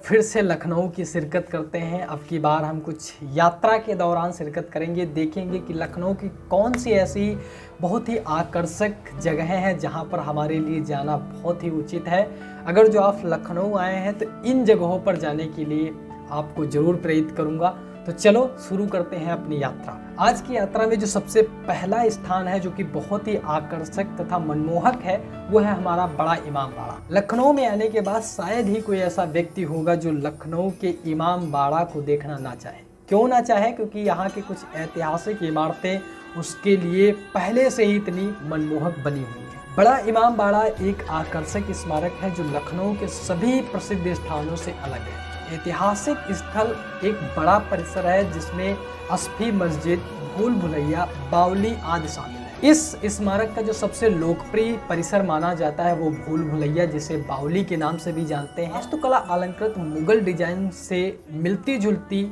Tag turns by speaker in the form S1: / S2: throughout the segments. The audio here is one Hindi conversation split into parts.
S1: फिर से लखनऊ की शिरकत करते हैं। अब की बार हम कुछ यात्रा के दौरान शिरकत करेंगे, देखेंगे कि लखनऊ की कौन सी ऐसी बहुत ही आकर्षक जगहें हैं जहां पर हमारे लिए जाना बहुत ही उचित है। अगर जो आप लखनऊ आए हैं तो इन जगहों पर जाने के लिए आपको ज़रूर प्रेरित करूंगा। तो चलो शुरू करते हैं अपनी यात्रा। आज की यात्रा में जो सबसे पहला स्थान है जो कि बहुत ही आकर्षक तथा मनमोहक है वो है हमारा बड़ा इमाम बाड़ा। लखनऊ में आने के बाद शायद ही कोई ऐसा व्यक्ति होगा जो लखनऊ के इमाम बाड़ा को देखना ना चाहे। क्यों ना चाहे? क्योंकि यहाँ की कुछ ऐतिहासिक इमारतें उसके लिए पहले से ही इतनी मनमोहक बनी हुई है। बड़ा इमाम बाड़ा एक आकर्षक स्मारक है जो लखनऊ के सभी प्रसिद्ध स्थानों से अलग है। ऐतिहासिक स्थल एक बड़ा परिसर है जिसमें अस्फी मस्जिद, भूल भुलैया, बावली आदि शामिल है। इस स्मारक का जो सबसे लोकप्रिय परिसर माना जाता है वो भूल भुलैया, जिसे बावली के नाम से भी जानते हैं। वास्तुकला अलंकृत मुगल डिजाइन से मिलती जुलती,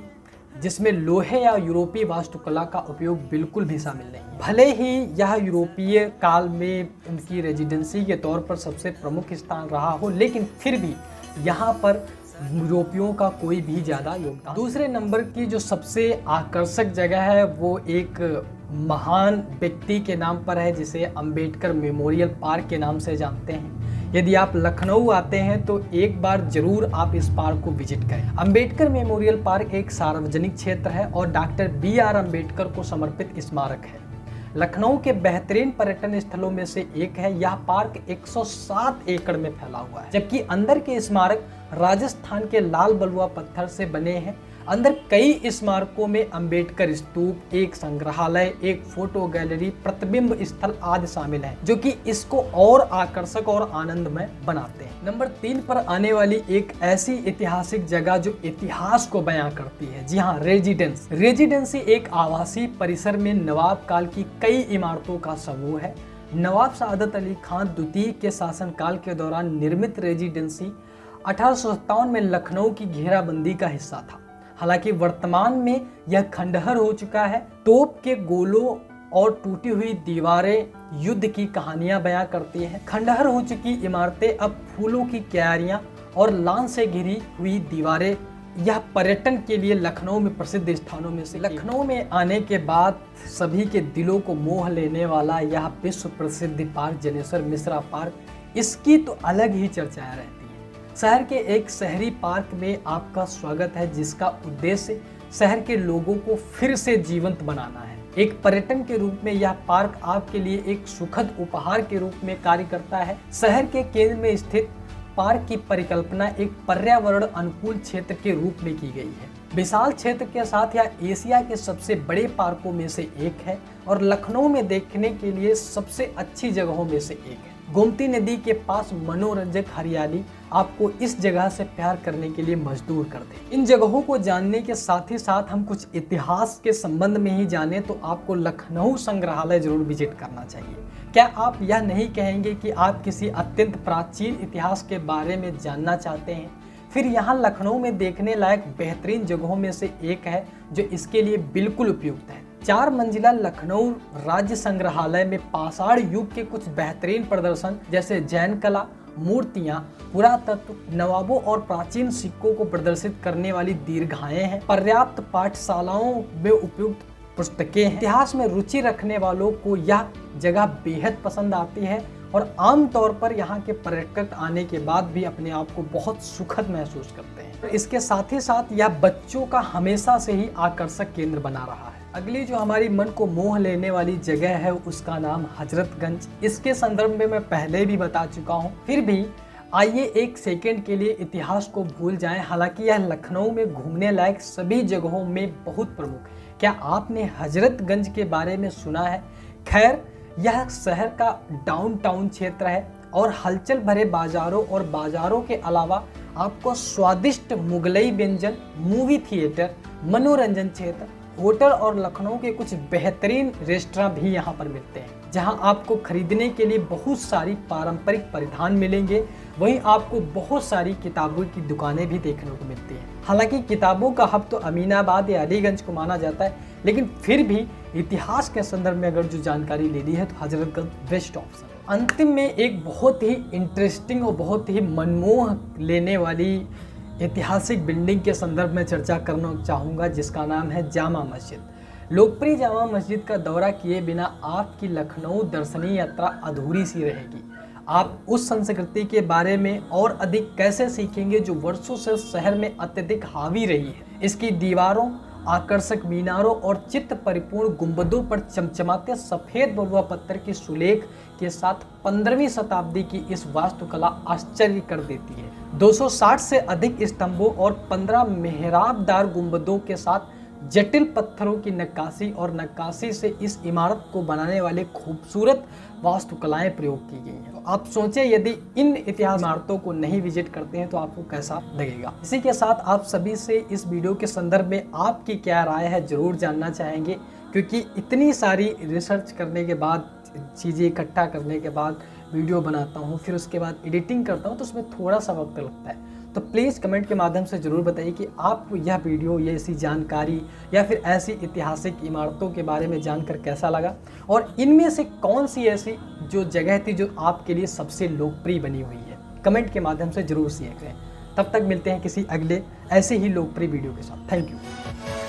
S1: जिसमें लोहे या यूरोपीय वास्तुकला का उपयोग बिल्कुल भी शामिल नहीं। भले ही यह यूरोपीय काल में उनकी रेजिडेंसी के तौर पर सबसे प्रमुख स्थान रहा हो, लेकिन फिर भी यहाँ पर यूरोपियों का कोई भी ज़्यादा योगदान। दूसरे नंबर की जो सबसे आकर्षक जगह है वो एक महान व्यक्ति के नाम पर है जिसे अंबेडकर मेमोरियल पार्क के नाम से जानते हैं। यदि आप लखनऊ आते हैं तो एक बार जरूर आप इस पार्क को विजिट करें। अंबेडकर मेमोरियल पार्क एक सार्वजनिक क्षेत्र है और डॉक्टर BR अम्बेडकर को समर्पित स्मारक है। लखनऊ के बेहतरीन पर्यटन स्थलों में से एक है। यह पार्क 107 एकड़ में फैला हुआ है, जबकि अंदर के स्मारक राजस्थान के लाल बलुआ पत्थर से बने हैं। अंदर कई स्मारकों में अंबेडकर स्तूप, एक संग्रहालय, एक फोटो गैलरी, प्रतिबिंब स्थल आदि शामिल हैं, जो कि इसको और आकर्षक और आनंदमय बनाते हैं। नंबर 3 पर आने वाली एक ऐसी ऐतिहासिक जगह जो इतिहास को बयां करती है। जी हाँ, रेजिडेंसी एक आवासीय परिसर में नवाब काल की कई इमारतों का समूह है। नवाब सआदत अली खान द्वितीय के शासनकाल के दौरान निर्मित रेजिडेंसी 1857 में लखनऊ की घेराबंदी का हिस्सा था। हालांकि वर्तमान में यह खंडहर हो चुका है। तोप के गोलों और टूटी हुई दीवारें युद्ध की कहानियां बयां करती हैं। खंडहर हो चुकी इमारतें अब फूलों की क्यारियां और लान से घिरी हुई दीवारें, यह पर्यटन के लिए लखनऊ में प्रसिद्ध स्थानों में से। लखनऊ में आने के बाद सभी के दिलों को मोह लेने वाला यह विश्व प्रसिद्ध पार्क जनेश्वर मिश्रा पार्क, इसकी तो अलग ही चर्चाएं रहती है। शहर के एक शहरी पार्क में आपका स्वागत है जिसका उद्देश्य शहर के लोगों को फिर से जीवंत बनाना है। एक पर्यटन के रूप में यह पार्क आपके लिए एक सुखद उपहार के रूप में कार्य करता है। शहर के केंद्र में स्थित पार्क की परिकल्पना एक पर्यावरण अनुकूल क्षेत्र के रूप में की गई है। विशाल क्षेत्र के साथ यह एशिया के सबसे बड़े पार्कों में से एक है और लखनऊ में देखने के लिए सबसे अच्छी जगहों में से एक है। गोमती नदी के पास मनोरंजक हरियाली आपको इस जगह से प्यार करने के लिए मजबूर कर दे। इन जगहों को जानने के साथ ही साथ हम कुछ इतिहास के संबंध में ही जाने तो आपको लखनऊ संग्रहालय जरूर विजिट करना चाहिए। क्या आप यह नहीं कहेंगे कि आप किसी अत्यंत प्राचीन इतिहास के बारे में जानना चाहते हैं? फिर यहाँ लखनऊ में देखने लायक बेहतरीन जगहों में से एक है जो इसके लिए बिल्कुल उपयुक्त है। 4 मंजिला लखनऊ राज्य संग्रहालय में पाषाण युग के कुछ बेहतरीन प्रदर्शन जैसे जैन कला, मूर्तियां, पुरातत्व, नवाबों और प्राचीन सिक्कों को प्रदर्शित करने वाली दीर्घाएं हैं। पर्याप्त पाठशालाओं में उपयुक्त पुस्तकें हैं। इतिहास में रुचि रखने वालों को यह जगह बेहद पसंद आती है और आमतौर पर यहाँ के पर्यटक आने के बाद भी अपने आप को बहुत सुखद महसूस करते हैं। इसके साथ ही साथ यह बच्चों का हमेशा से ही आकर्षक केंद्र बना रहा है। अगली जो हमारी मन को मोह लेने वाली जगह है उसका नाम हजरतगंज। इसके संदर्भ में मैं पहले भी बता चुका हूँ, फिर भी आइए एक सेकंड के लिए इतिहास को भूल जाएं। हालांकि यह लखनऊ में घूमने लायक सभी जगहों में बहुत प्रमुख है। क्या आपने हजरतगंज के बारे में सुना है? खैर, यह शहर का डाउनटाउन क्षेत्र है और हलचल भरे बाजारों और बाजारों के अलावा आपको स्वादिष्ट मुगलई व्यंजन, मूवी थिएटर, मनोरंजन क्षेत्र, होटल और लखनऊ के कुछ बेहतरीन रेस्टोरेंट भी यहाँ पर मिलते हैं, जहाँ आपको खरीदने के लिए बहुत सारी पारंपरिक परिधान मिलेंगे। वहीं आपको बहुत सारी किताबों की दुकानें भी देखने को मिलती हैं। हालांकि किताबों का हब तो अमीनाबाद या अलीगंज को माना जाता है, लेकिन फिर भी इतिहास के संदर्भ में अगर जो जानकारी लेनी है तो हजरतगंज बेस्ट ऑप्शन है। अंतिम में एक बहुत ही इंटरेस्टिंग और बहुत ही मनमोह लेने वाली ऐतिहासिक बिल्डिंग के संदर्भ में चर्चा करना चाहूँगा, जिसका नाम है जामा मस्जिद। लोकप्रिय जामा मस्जिद का दौरा किए बिना आपकी लखनऊ दर्शनीय यात्रा अधूरी सी रहेगी। आप उस संस्कृति के बारे में और अधिक कैसे सीखेंगे जो वर्षों से शहर में अत्यधिक हावी रही है। इसकी दीवारों, आकर्षक मीनारों और चित्र परिपूर्ण गुंबदों पर चमचमाते सफ़ेद बलुआ पत्थर की सुलेख के साथ 15वीं शताब्दी की इस वास्तुकला आश्चर्य कर देती है। 260 से अधिक स्तंभों और 15 मेहराबदार गुंबदों के साथ जटिल पत्थरों की नक्काशी और नक्काशी से इस इमारत को बनाने वाले खूबसूरत वास्तुकलाएं प्रयोग की गई हैं। तो आप सोचें, यदि इन इतिहास इमारतों को नहीं विजिट करते हैं तो आपको कैसा लगेगा। इसी के साथ आप सभी से इस वीडियो के संदर्भ में आपकी क्या राय है ज़रूर जानना चाहेंगे, क्योंकि इतनी सारी रिसर्च करने के बाद, चीज़ें इकट्ठा करने के बाद वीडियो बनाता हूँ, फिर उसके बाद एडिटिंग करता हूँ, तो उसमें थोड़ा सा वक्त लगता है। तो प्लीज़ कमेंट के माध्यम से ज़रूर बताइए कि आपको यह वीडियो, ये ऐसी जानकारी या फिर ऐसी ऐतिहासिक इमारतों के बारे में जानकर कैसा लगा, और इनमें से कौन सी ऐसी जो जगह थी जो आपके लिए सबसे लोकप्रिय बनी हुई है। कमेंट के माध्यम से ज़रूर शेयर करें। तब तक मिलते हैं किसी अगले ऐसे ही लोकप्रिय वीडियो के साथ। Thank you.